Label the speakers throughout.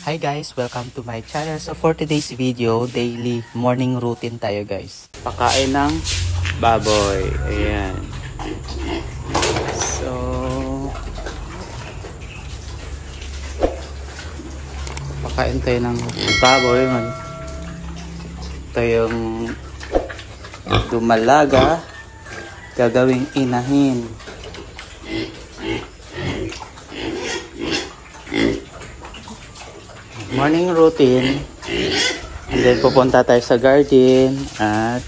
Speaker 1: Hi guys, welcome to my channel. So for today's video, daily morning routine tayo guys. Pakain ng baboy. Ayan. So pakain tayo ng baboy. Ito yung dumalaga. Gagawing inahin. Morning routine, and then pupunta tayo sa garden at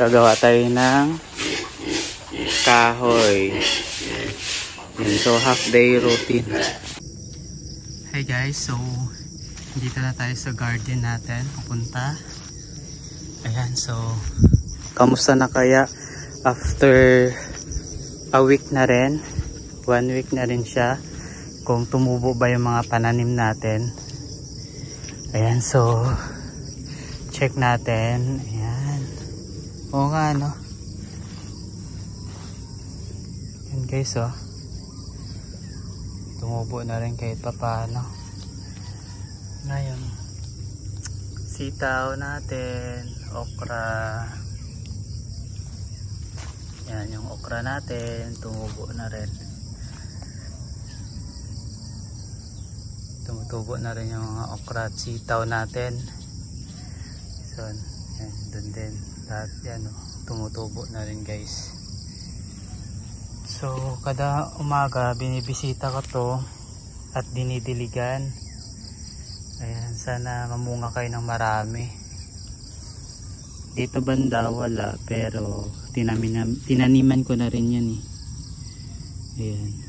Speaker 1: gagawa tayo ng kahoy. So half day routine. Hey guys, so dito na tayo sa garden natin pupunta. Ayan, so kamusta na kaya after a week na rin, 1 week na rin siya, kung tumubo ba yung mga pananim natin. Ayan, so check natin. Ayan, oo nga no. Ayan guys, oh, tumubo na rin kahit pa paano. Ngayon sitaw natin, okra. Ayan yung okra natin, tumubo na rin. Tumutubo na rin yung mga okra at sitaw natin. So, yan, dun din. Lahat yan, tumutubo na rin guys. So, kada umaga, binibisita ko to at dinidiligan. Ayan, sana mamunga kayo ng marami. Dito banda, wala. Pero, tinaniman ko na rin yan eh. Ayan.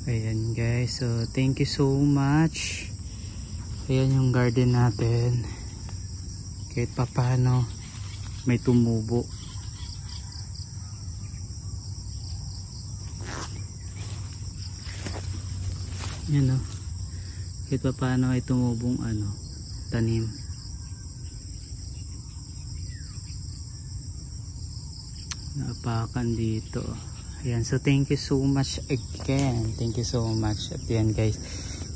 Speaker 1: Ayan guys, so thank you so much. Ayan yung garden natin. Kahit pa paano may tumubo. Yan o. Kahit pa paano ay tumubong tanim. Napakan dito. Ayan, so thank you so much again. Thank you so much. At yan guys,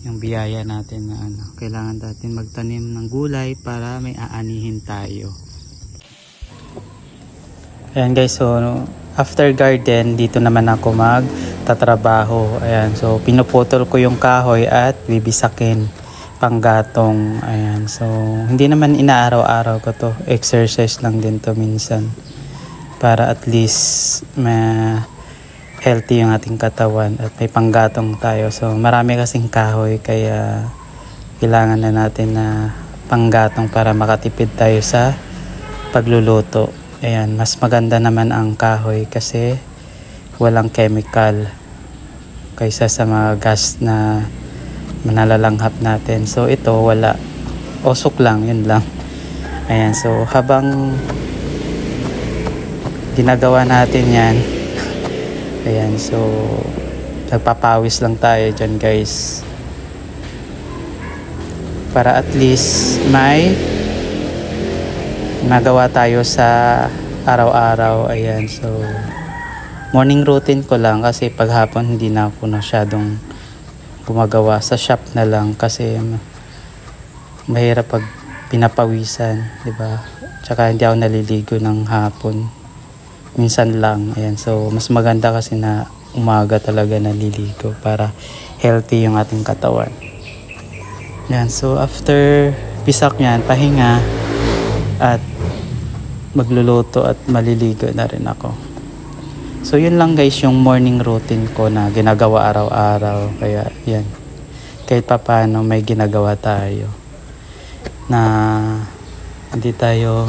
Speaker 1: yung biyaya natin na kailangan natin magtanim ng gulay para may aanihin tayo. Ayan guys, so after garden, dito naman ako magtatrabaho. Ayan, so pinuputol ko yung kahoy at bibisakin panggatong. Ayan, so hindi naman inaaraw-araw ko to. Exercise lang din to minsan. Para at least healthy yung ating katawan at may panggatong tayo. So marami kasing kahoy kaya kailangan na natin na panggatong para makatipid tayo sa pagluluto. Ayan, mas maganda naman ang kahoy kasi walang chemical kaysa sa mga gas na manalalanghap natin. So ito wala, usok lang, yun lang. Ayan, so habang ginagawa natin yan, ayan, so nagpapawis lang tayo dyan guys para at least may nagawa tayo sa araw-araw. Ayan, so morning routine ko lang kasi paghapon hindi na ako masyadong gumagawa, sa shop na lang kasi mahirap pag pinapawisan, diba? Tsaka hindi ako naliligo ng hapon, minsan lang. Ayan, so mas maganda kasi na umaga talaga naliligo para healthy yung ating katawan. Ayan, so after pisak nyan, pahinga at magluluto at maliligo na rin ako. So yun lang guys yung morning routine ko na ginagawa araw-araw. Kaya yan, kahit pa paano may ginagawa tayo na hindi tayo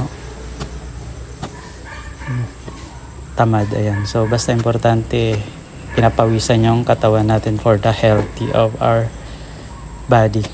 Speaker 1: tamad. Ayan, so basta importante pinapawisan yung katawan natin for the healthy of our body.